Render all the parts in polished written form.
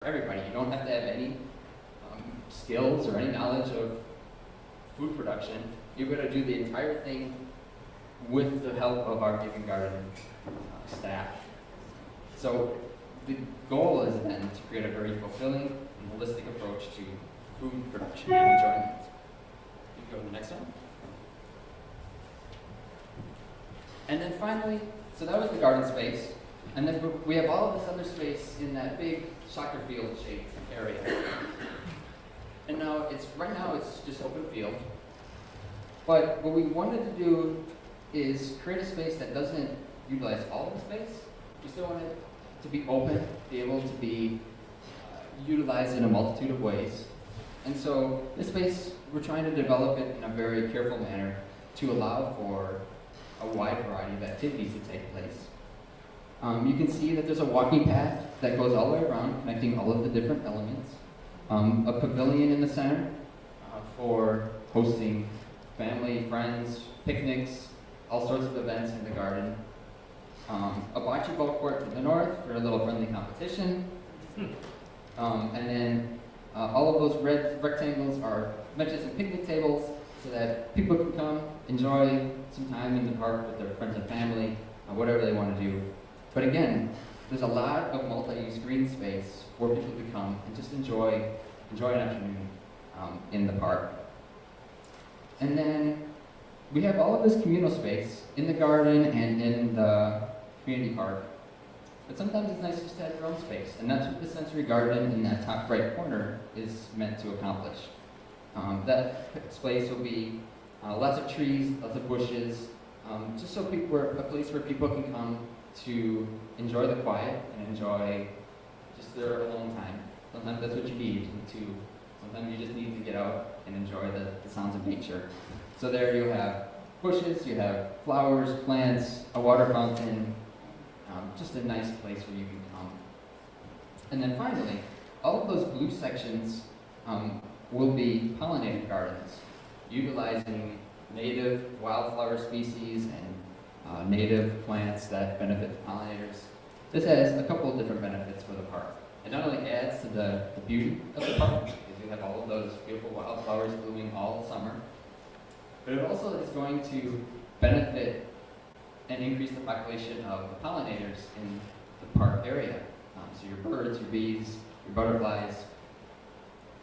everybody. You don't have to have any skills or any knowledge of food production. You're going to do the entire thing with the help of our Giving Garden staff. So the goal is then to create a very fulfilling and holistic approach to food production and enjoyment. You can go to the next one. And then finally, so that was the garden space. And then we have all of this other space in that big soccer field shaped area. And now right now it's just open field. But what we wanted to do is create a space that doesn't utilize all of the space. We still want it to be open, be able to be utilized in a multitude of ways. And so this space, we're trying to develop it in a very careful manner to allow for a wide variety of activities to take place. You can see that there's a walking path that goes all the way around, connecting all of the different elements. A pavilion in the center for hosting family, friends, picnics, all sorts of events in the garden. A bocce ball court to the north for a little friendly competition. And then all of those red rectangles are benches and picnic tables so that people can come enjoy some time in the park with their friends and family, whatever they want to do. But again, there's a lot of multi-use green space for people to come and just enjoy an afternoon in the park. And then we have all of this communal space in the garden and in the community park. But sometimes it's nice just to have your own space, and that's what the sensory garden in that top right corner is meant to accomplish. That space will be lots of trees, lots of bushes, just so a place where people can come to enjoy the quiet and enjoy just their alone time. Sometimes that's what you need sometimes you just need to get out and enjoy the sounds of nature. So there you have bushes, you have flowers, plants, a water fountain, just a nice place where you can come. And then finally, all of those blue sections will be pollinated gardens, utilizing native wildflower species and native plants that benefit the pollinators. This has a couple of different benefits for the park. It not only adds to the beauty of the park, because you have all of those beautiful wildflowers blooming all summer, but it also is going to benefit and increase the population of the pollinators in the park area. So your birds, your bees, your butterflies.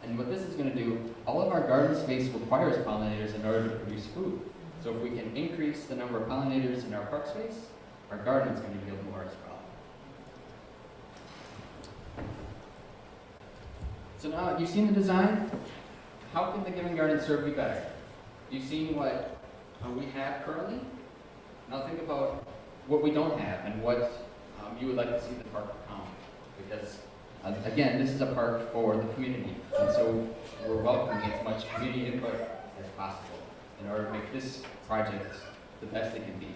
And what this is going to do, all of our garden space requires pollinators in order to produce food. So if we can increase the number of pollinators in our park space, our garden is going to yield more as well. So now you've seen the design. How can the Giving Garden serve you better? You've seen what we have currently. Now think about what we don't have and what you would like to see the park become. Because again, this is a park for the community, and so we're welcoming as much community input as possible in order to make this project the best it can be.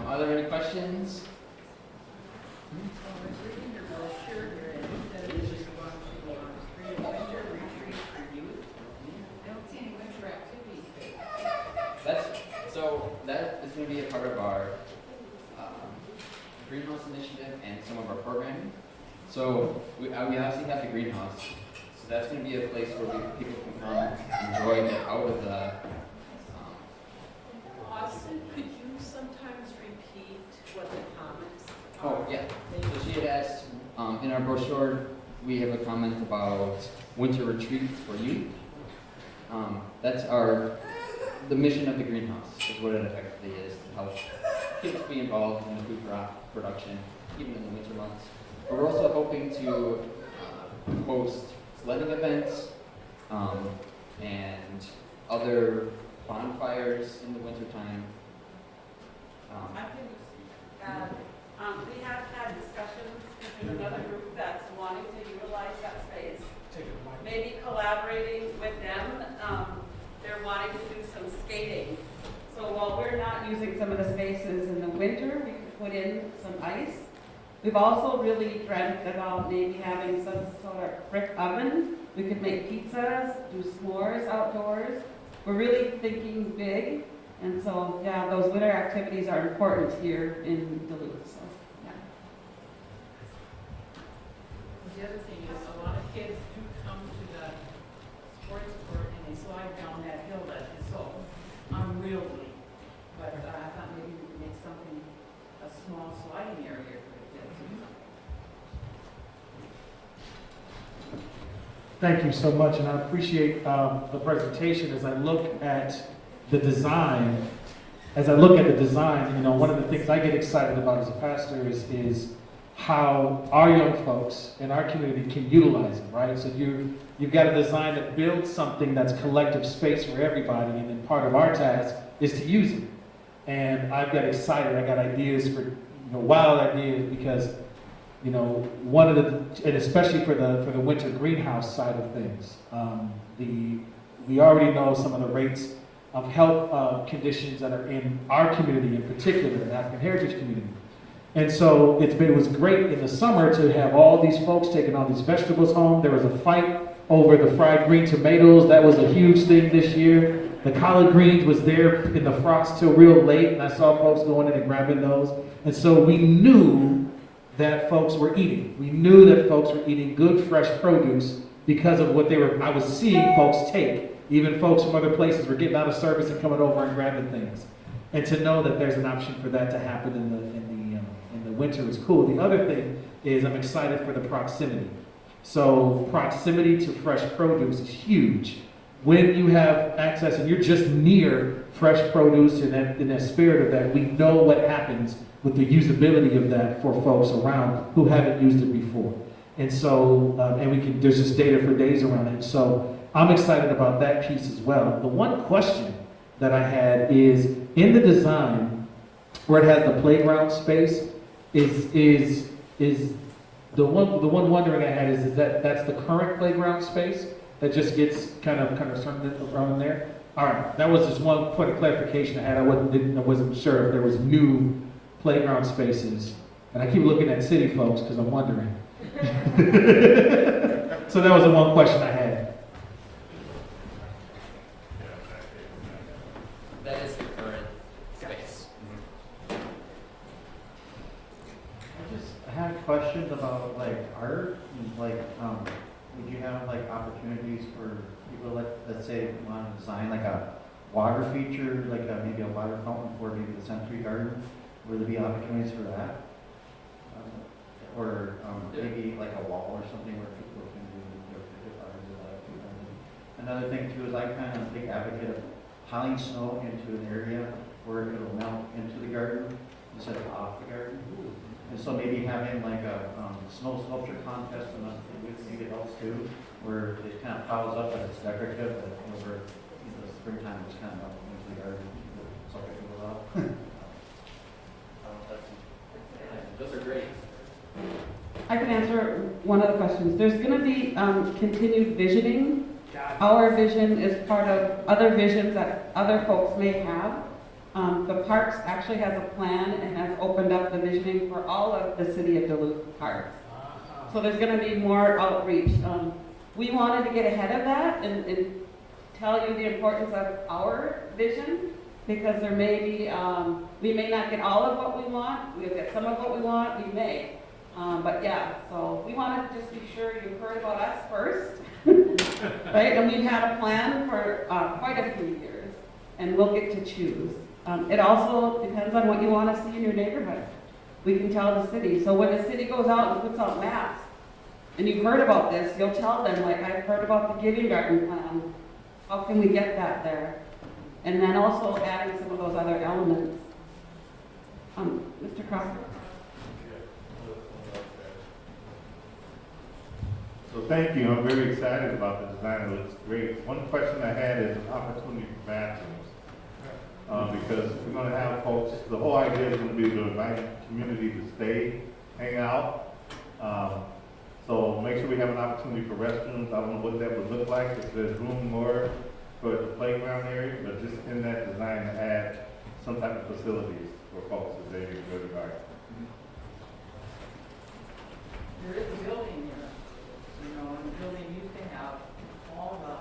Are there any questions? That is going to be a part of our greenhouse initiative and some of our programming. So we obviously have the greenhouse. So that's going to be a place where people can come and enjoy, get out of the... Austin, could you sometimes repeat what the comments are? Oh, yeah. So she had asked, in our brochure, we have a comment about winter retreats for youth. That's the mission of the greenhouse, is what it effectively is, to help kids be involved in the food production, even in the winter months. But we're also hoping to host sledding events and other bonfires in the wintertime. We have had discussions with another group that's wanting to utilize that space. Maybe collaborating with them. They're wanting to do some skating. So while we're not using some of the spaces in the winter, we could put in some ice. We've also really dreamt about maybe having some sort of brick oven We could make pizzas, do s'mores outdoors. We're really thinking big, and so, yeah, those winter activities are important here in Duluth, so, yeah. The other thing is, a lot of kids do come to the sports court and they slide down that hill that is so unwieldy. But I thought maybe we could make something, a small sliding area for the kids. Thank you so much, and I appreciate the presentation. As I look at the design, you know, one of the things I get excited about as a pastor is how our young folks in our community can utilize it, right? So you've got a design that builds something that's collective space for everybody, and then part of our task is to use it. And I've got excited. I got ideas for, you know, wild ideas, because, you know, one of the, and especially for the winter greenhouse side of things, we already know some of the rates of health conditions that are in our community, in particular, the African heritage community. And so it was great in the summer to have all these folks taking all these vegetables home. There was a fight over the fried green tomatoes. That was a huge thing this year. The collard greens was there in the frost till real late, and I saw folks going in and grabbing those. And so we knew that folks were eating. We knew that folks were eating good, fresh produce because of what I was seeing folks take. Even folks from other places were getting out of service and coming over and grabbing things. And to know that there's an option for that to happen in the winter is cool. The other thing is I'm excited for the proximity. So proximity to fresh produce is huge. When you have access and you're just near fresh produce, in that spirit of that, we know what happens with the usability of that for folks around who haven't used it before. And so, and there's just data for days around it. So I'm excited about that piece as well. The one question that I had is, in the design, where it has the playground space, is the one wondering I had is that that's the current playground space that just gets kind of turned around there? All right, that was just one point of clarification I had. I wasn't sure if there was new playground spaces, and I keep looking at city folks because I'm wondering. So that was the one question I had. That is the current space. I had questions about like art, like would you have like opportunities for people, let's say want to design like a water feature, like maybe a water fountain for maybe the Century Garden? Would there be opportunities for that? Or maybe like a wall or something where people can do their picture art or that. Another thing too is I kind of a big advocate of piling snow into an area where it'll melt into the garden instead of off the garden. And so maybe having like a snow sculpture contest and maybe it helps too, where it kind of piles up and it's decorative, but over the springtime it's kind of up into the garden. So it goes out. Those are great. I can answer one of the questions. There's going to be continued visioning. Our vision is part of other visions that other folks may have. The Parks actually has a plan and has opened up the visioning for all of the city of Duluth parks. So there's going to be more outreach. We wanted to get ahead of that and tell you the importance of our vision, because there may be, we may not get all of what we want. We'll get some of what we want, we may. But yeah, so we wanted to just be sure you heard about us first. Right? And we've had a plan for quite a few years, and we'll get to choose. It also depends on what you want to see in your neighborhood. We can tell the city. So when the city goes out and puts out maps, and you've heard about this, you'll tell them, like, I've heard about the Giving Garden plan. How can we get that there? And then also adding some of those other elements. Mr. Crocker? So thank you. I'm very excited about the design. It looks great. One question I had is an opportunity for bathrooms. Because we're going to have folks, the whole idea is going to be to invite the community to stay, hang out. So make sure we have an opportunity for restrooms. I don't know what that would look like, if there's room more for the playground area, but just in that design to add some type of facilities for folks as they enjoy the garden. There is a building here, you know, and the building used to have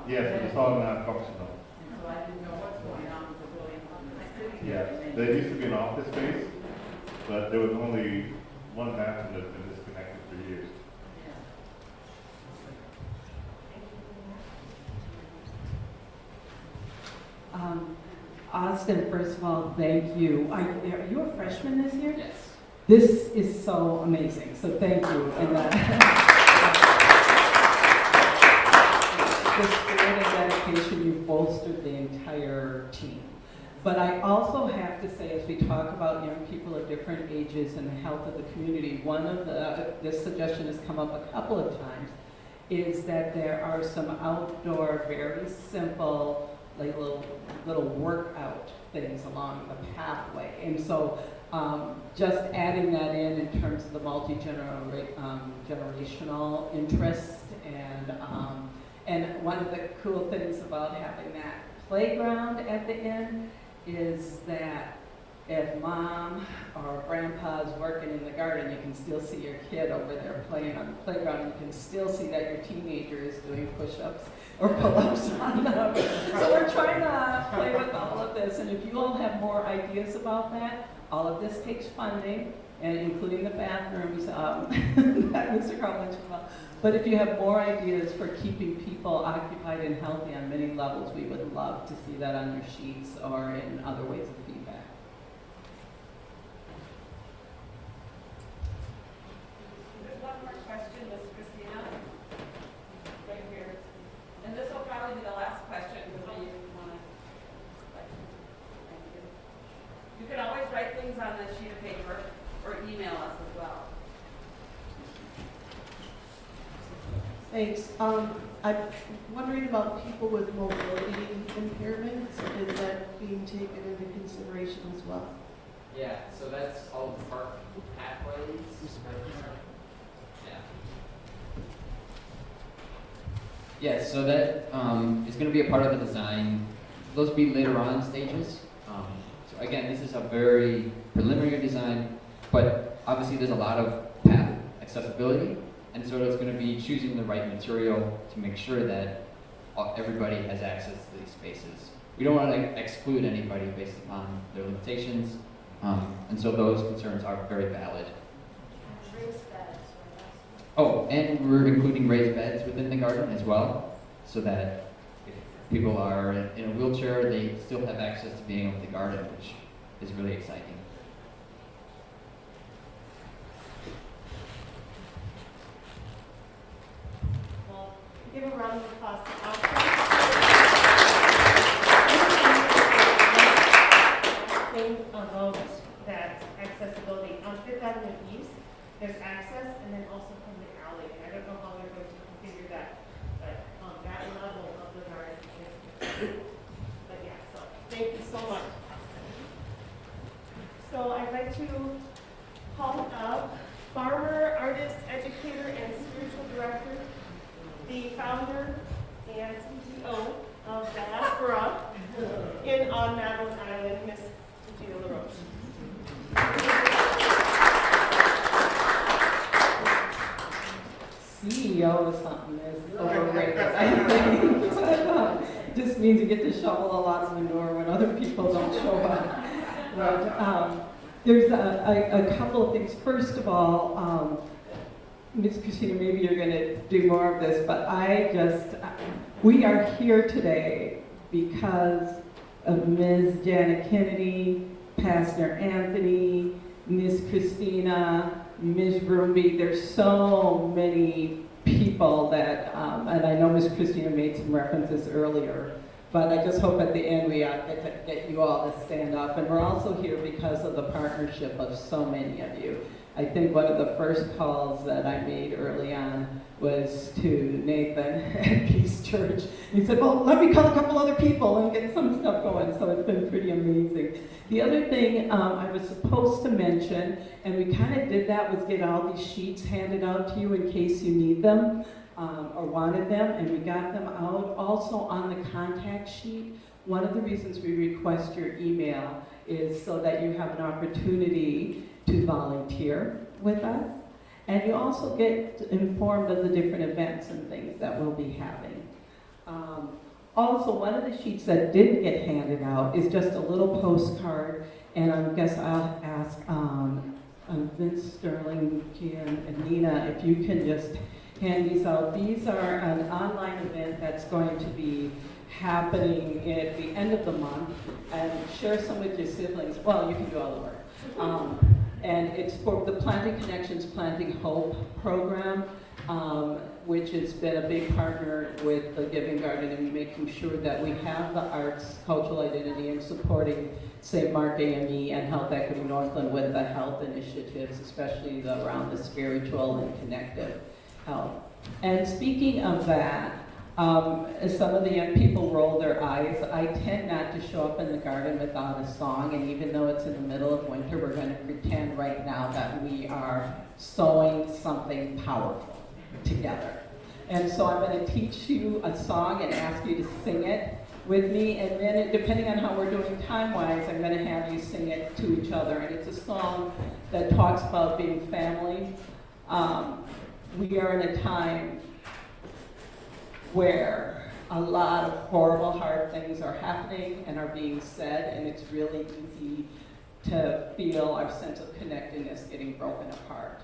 Yes, it's all non-functional. So I didn't know what's going on with the building. Yeah, there used to be an office space, but there was only one bathroom that's been disconnected for years. Austin, first of all, thank you. Are you a freshman this year? Yes. This is so amazing, so thank you. And the spirit and dedication, you bolstered the entire team. But I also have to say, as we talk about young people of different ages and the health of the community, one of this suggestion has come up a couple of times, is that there are some outdoor, very simple, like little workout things along the pathway. And so just adding that in terms of the multi-generational interest, and one of the cool things about having that playground at the end is that if mom or grandpa's working in the garden, you can still see your kid over there playing on the playground. You can still see that your teenager is doing push-ups or pull-ups on them. So we're trying to play with all of this, and if you all have more ideas about that, all of this takes funding, and including the bathrooms that Mr. Carl mentioned about. But if you have more ideas for keeping people occupied and healthy on many levels, we would love to see that on your sheets or in other ways of feedback. There's one more question, Ms. Christina. Right here. And this will probably be the last question, because I want to, thank you. You can always write things on this sheet of paper or email us as well. Thanks. I'm wondering about people with mobility impairments. Is that being taken into consideration as well? Yeah, so that's all the park pathways. Yeah. Yeah, so that is going to be a part of the design. Those will be later on stages. So again, this is a very preliminary design, but obviously there's a lot of path accessibility. And so it's going to be choosing the right material to make sure that everybody has access to these spaces. We don't want to exclude anybody based upon their limitations, and so those concerns are very valid. Raised beds. Oh, and we're including raised beds within the garden as well, so that if people are in a wheelchair, they still have access to being able to garden, which is really exciting. Give a round of applause to Austin. Thing about that accessibility on Fifth Avenue East, there's access, and then also from the alley. I don't know how they're going to configure that, but on that level of the garden. But yeah, so thank you so much, Austin. So I'd like to call up farmer, artist, educator, and spiritual director, the founder and CEO of Diaspora on Madeline Island, Miss Gina LaRoche. CEO is something that's overrated, I think. Just means you get to shovel a lot of manure when other people don't show up. But there's a couple of things. First of all, Ms. Christina, maybe you're going to do more of this, but we are here today because of Ms. Janet Kennedy, Pastor Anthony, Ms. Christina, Ms. Broomby. There's so many people that, and I know Ms. Christina made some references earlier, but I just hope at the end we get you all to stand up. And we're also here because of the partnership of so many of you. I think one of the first calls that I made early on was to Nathan at Peace Church. He said, well, let me call a couple other people and get some stuff going. So it's been pretty amazing. The other thing I was supposed to mention, and we kind of did that, was get all these sheets handed out to you in case you need them or wanted them, and we got them out. Also on the contact sheet, one of the reasons we request your email is so that you have an opportunity to volunteer with us. And you also get informed of the different events and things that we'll be having. Also, one of the sheets that did get handed out is just a little postcard, and I guess I'll ask Vince, Sterling, Gian, and Nina if you can just hand these out. These are an online event that's going to be happening at the end of the month, and share some with your siblings. Well, you can do all the work. And it's for the Planting Connections, Planting Hope program, which has been a big partner with the Giving Garden and making sure that we have the arts, cultural identity, and supporting St. Mark AME and Health Equity Northland with the health initiatives, especially around the spiritual and connective health. And speaking of that, as some of the young people roll their eyes, I tend not to show up in the garden without a song, and even though it's in the middle of winter, we're going to pretend right now that we are sowing something powerful together. And so I'm going to teach you a song and ask you to sing it with me, and then depending on how we're doing time-wise, I'm going to have you sing it to each other. And it's a song that talks about being family. We are in a time where a lot of horrible, hard things are happening and are being said, and it's really easy to feel our sense of connectedness getting broken apart.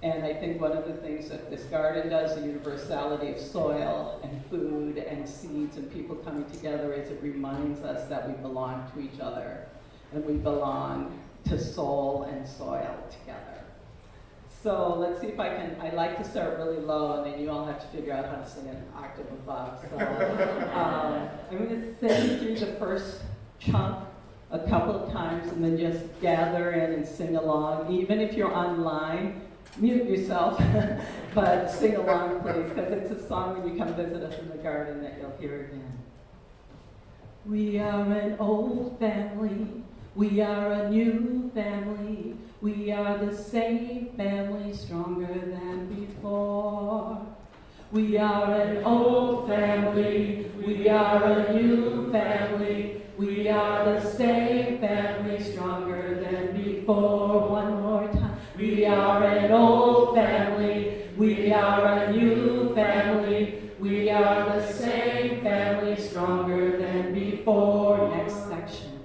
And I think one of the things that this garden does, the universality of soil and food and seeds and people coming together, is it reminds us that we belong to each other and we belong to soul and soil together. So let's see if I can, I like to start really low and then you all have to figure out how to sing an octave above. So I'm going to sing through the first chunk a couple of times and then just gather in and sing along. Even if you're online, mute yourself, but sing along please, because it's a song when you come visit us in the garden that you'll hear again. We are an old family, we are a new family, we are the same family, stronger than before. We are an old family, we are a new family, we are the same family, stronger than before. One more time. We are an old family, we are a new family, we are the same family, stronger than before. Next section.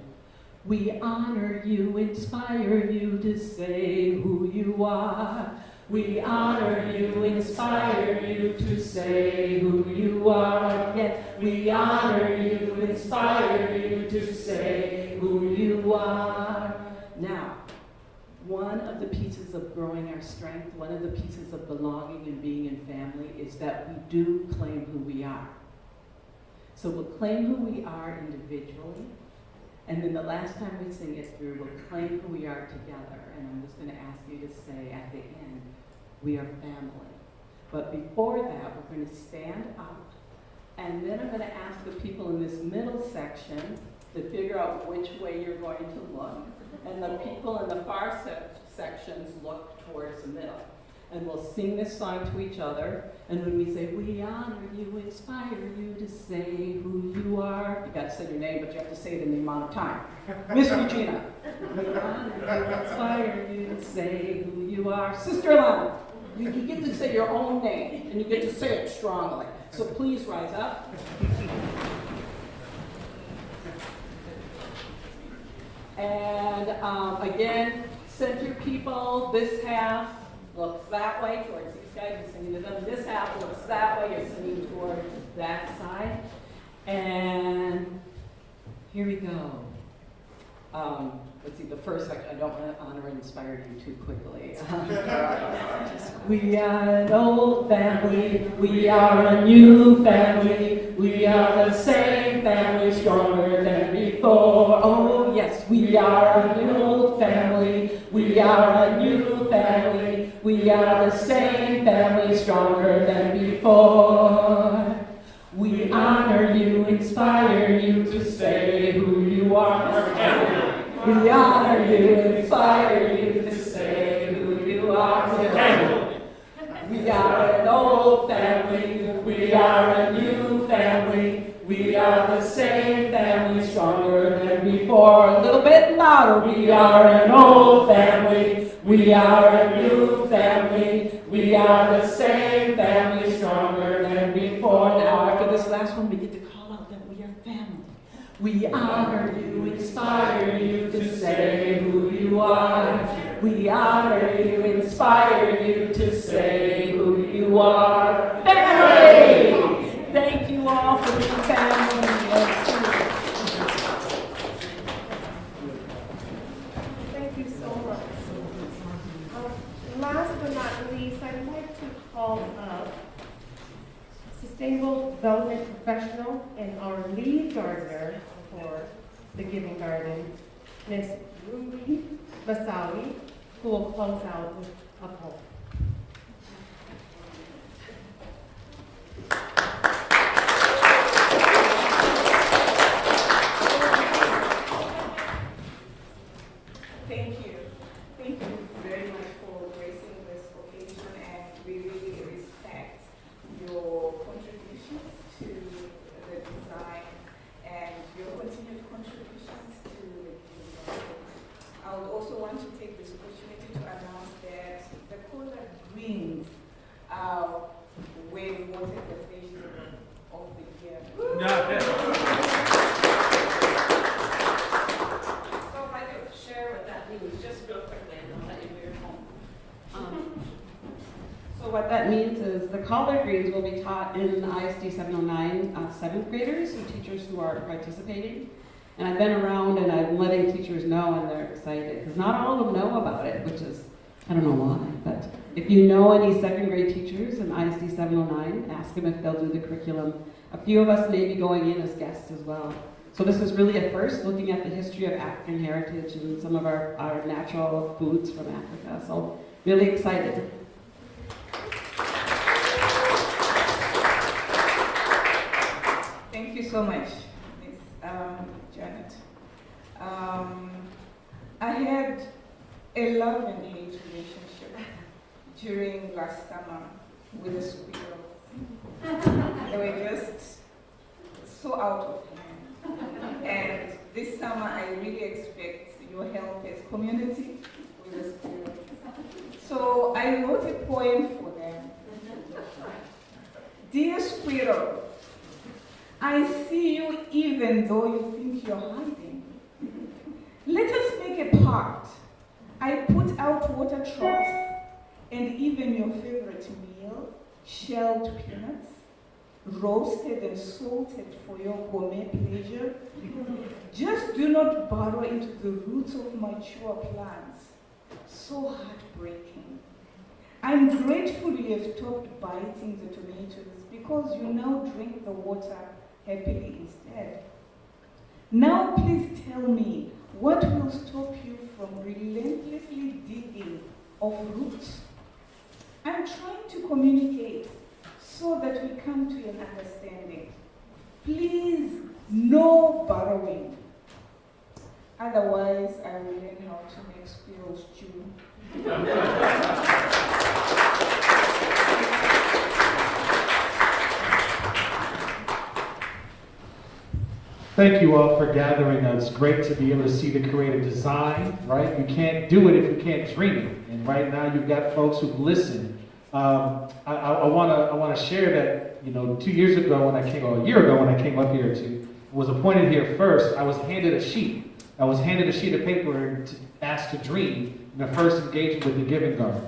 We honor you, inspire you to say who you are. We honor you, inspire you to say who you are. Again, we honor you, inspire you to say who you are. Now, one of the pieces of growing our strength, one of the pieces of belonging and being in family is that we do claim who we are. So we'll claim who we are individually, and then the last time we sing it through, we'll claim who we are together. And I'm just going to ask you to say at the end, we are family. But before that, we're going to stand up, and then I'm going to ask the people in this middle section to figure out which way you're going to look. And the people in the far sections look towards the middle. And we'll sing this song to each other. And when we say, we honor you, inspire you to say who you are. You got to say your name, but you have to say it in the amount of time. Miss Regina. We honor you, inspire you to say who you are. Sister Lana, you get to say your own name, and you get to say it strongly. So please rise up. And again, center people, this half looks that way towards these guys, you're singing to them. This half looks that way, you're singing towards that side. And here we go. Let's see, the first section, I don't want to honor and inspire you too quickly. We are an old family, we are a new family, we are the same family, stronger than before. Oh yes, we are an old family, we are a new family, we are the same family, stronger than before. We honor you, inspire you to say who you are. We honor you, inspire you to say who you are. We are an old family, we are a new family, we are the same family, stronger than before. A little bit louder. We are an old family, we are a new family, we are the same family, stronger than before. Now after this last one, begin We honor you, inspire you to say who you are. We honor you, inspire you to say who you are. Family! Thank you all for being family. Thank you so much. Last but not least, I'd like to call up Sustainable Development Professional and our lead gardener for the Giving Garden, Ms. Ruby Basawi, who will close out with a poem. Thank you. Thank you very much for gracing this occasion, and we really respect your contributions to the design and your continued contributions to the design. I would also want to take this opportunity to announce that the color greens are where we wanted the vegetable of the year. So if I could share what that means, just real quickly, and I'll let you go home. So what that means is the collard greens will be taught in ISD 709 seventh graders and teachers who are participating. And I've been around and I'm letting teachers know, and they're excited because not all of them know about it, which is, I don't know why, but if you know any second grade teachers in ISD 709, ask them if they'll do the curriculum. A few of us may be going in as guests as well. So this is really a first, looking at the history of African heritage and some of our natural foods from Africa. So really excited. Thank you so much, Ms. Janet. I had a love and hate relationship during last summer with the squirrels. They were just so out of hand. And this summer, I really expect your help as community with the squirrels. So I wrote a poem for them. Dear squirrel, I see you even though you think you're hiding. Let us make a pact. I put out water troughs and even your favorite meal, shelled peanuts, roasted and salted for your gourmet pleasure. Just do not burrow into the roots of mature plants. So heartbreaking. I'm grateful you have stopped biting the tomatoes because you now drink the water happily instead. Now please tell me, what will stop you from relentlessly digging of roots? I'm trying to communicate so that we come to an understanding. Please, no burrowing. Otherwise, I will learn how to make squirrels chew. Thank you all for gathering. It's great to be able to see the creative design, right? You can't do it if you can't dream it. And right now you've got folks who've listened. I want to share that, 2 years ago when I came, or a year ago when I came up here was appointed here first, I was handed a sheet. I was handed a sheet of paper asked to dream in the first engagement with the Giving Garden.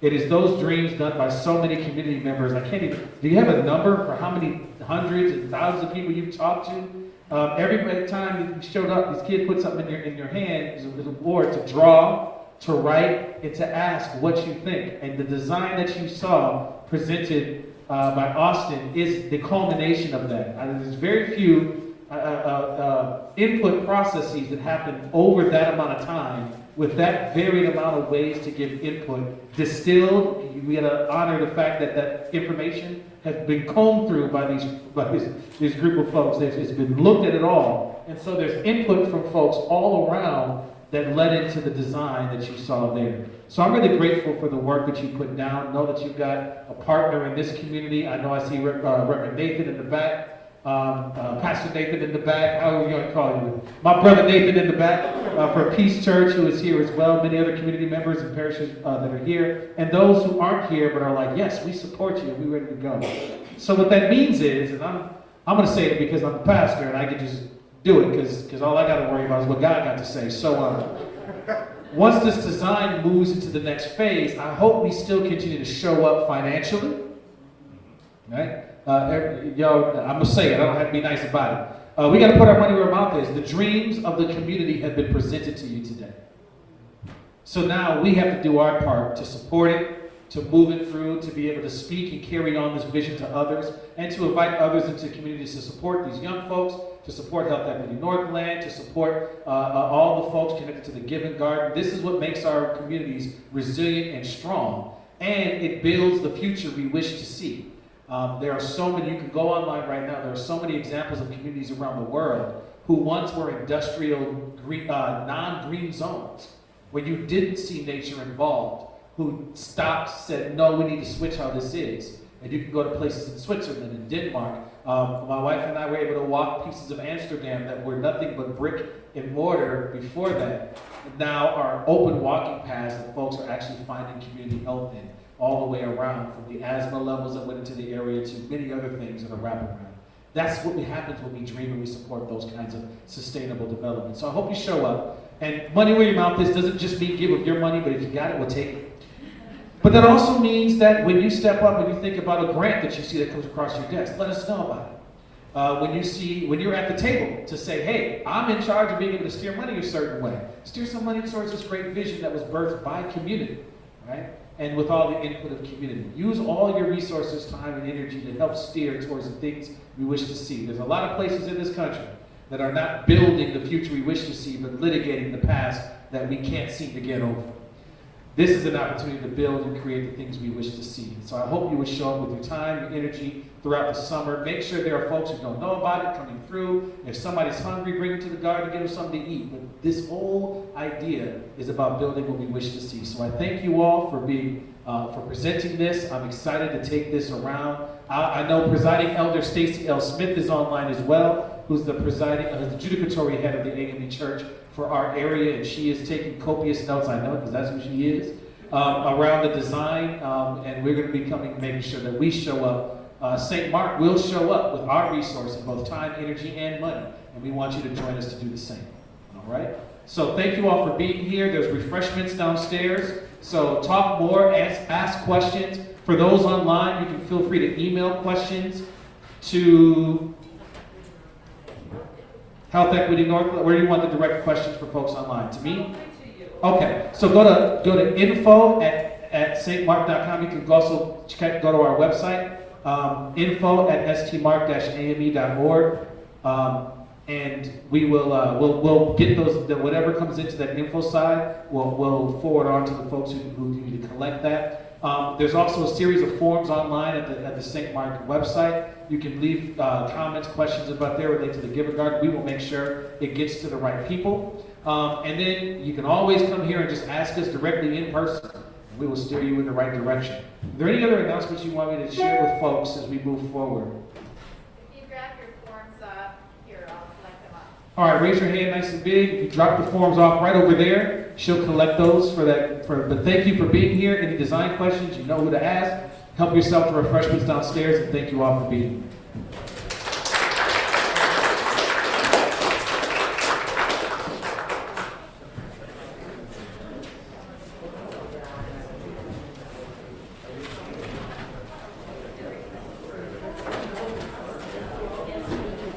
It is those dreams done by so many community members. I can't even, do you have a number for how many hundreds and thousands of people you've talked to? Every time you showed up, this kid put something in your hand, a little board to draw, to write, and to ask what you think. And the design that you saw presented by Austin is the culmination of that. There's very few input processes that happen over that amount of time with that varied amount of ways to give input. Distilled, we had to honor the fact that that information has been combed through by this group of folks. It's been looked at it all. And so there's input from folks all around that led into the design that you saw there. So I'm really grateful for the work that you put down. Know that you've got a partner in this community. I know I see Reverend Nathan in the back, Pastor Nathan in the back. How are we going to call you? My brother Nathan in the back for Peace Church, who is here as well. Many other community members and parishes that are here. And those who aren't here but are like, yes, we support you and we're ready to go. So what that means is, and I'm going to say it because I'm the pastor and I can just do it, because all I got to worry about is what God got to say. So once this design moves into the next phase, I hope we still continue to show up financially. Right? I'm going to say it. I don't have to be nice about it. We got to put our money where our mouth is. The dreams of the community have been presented to you today. So now we have to do our part to support it, to move it through, to be able to speak and carry on this vision to others, and to invite others into communities to support these young folks, to support Health Equity Northland, to support all the folks connected to the Giving Garden. This is what makes our communities resilient and strong, and it builds the future we wish to see. There are so many, you can go online right now, there are so many examples of communities around the world who once were industrial, non-green zones, where you didn't see nature involved, who stopped, said, no, we need to switch how this is. And you can go to places in Switzerland and Denmark. My wife and I were able to walk pieces of Amsterdam that were nothing but brick and mortar before that. Now are open walking paths that folks are actually finding community health in, all the way around, from the asthma levels that went into the area to many other things that are wrapping around. That's what happens when we dream and we support those kinds of sustainable development. So I hope you show up. And money where your mouth is doesn't just mean give of your money, but if you got it, we'll take it. But that also means that when you step up and you think about a grant that you see that comes across your desk, let us know about it. When you're at the table to say, hey, I'm in charge of being able to steer money a certain way. Steer some money towards this great vision that was birthed by community, right? And with all the input of community. Use all your resources, time, and energy to help steer towards the things we wish to see. There's a lot of places in this country that are not building the future we wish to see, but litigating the past that we can't seem to get over. This is an opportunity to build and create the things we wish to see. So I hope you would show up with your time, your energy throughout the summer. Make sure there are folks who don't know about it coming through. If somebody's hungry, bring them to the garden, give them something to eat. But this whole idea is about building what we wish to see. So I thank you all for for presenting this. I'm excited to take this around. I know Presiding Elder Stacy L. Smith is online as well, who's the judicatory head of the AME Church for our area, and she is taking copious notes, I know, because that's who she is, around the design, and we're going to be making sure that we show up. St. Mark will show up with our resources, both time, energy, and money, and we want you to join us to do the same. All right? So thank you all for being here. There's refreshments downstairs, so talk more, ask questions. For those online, you can feel free to email questions to Health Equity Northland. Where do you want the direct questions for folks online? To me? Okay, so go to info at stmark.com. You can also go to our website, info at stmark-ame.org, and we will we'll get those, whatever comes into that info side, we'll forward on to the folks who need to collect that. There's also a series of forms online at the St. Mark website. You can leave comments, questions about there related to the Giver Garden. We will make sure it gets to the right people. And then you can always come here and just ask us directly in person. We will steer you in the right direction. Are there any other announcements you want me to share with folks as we move forward? If you grab your forms here, I'll collect them up. All right, raise your hand nice and big. If you drop the forms off right over there, she'll collect those for that. But thank you for being here. Any design questions, you know who to ask. Help yourself to refreshments downstairs, and thank you all for being here.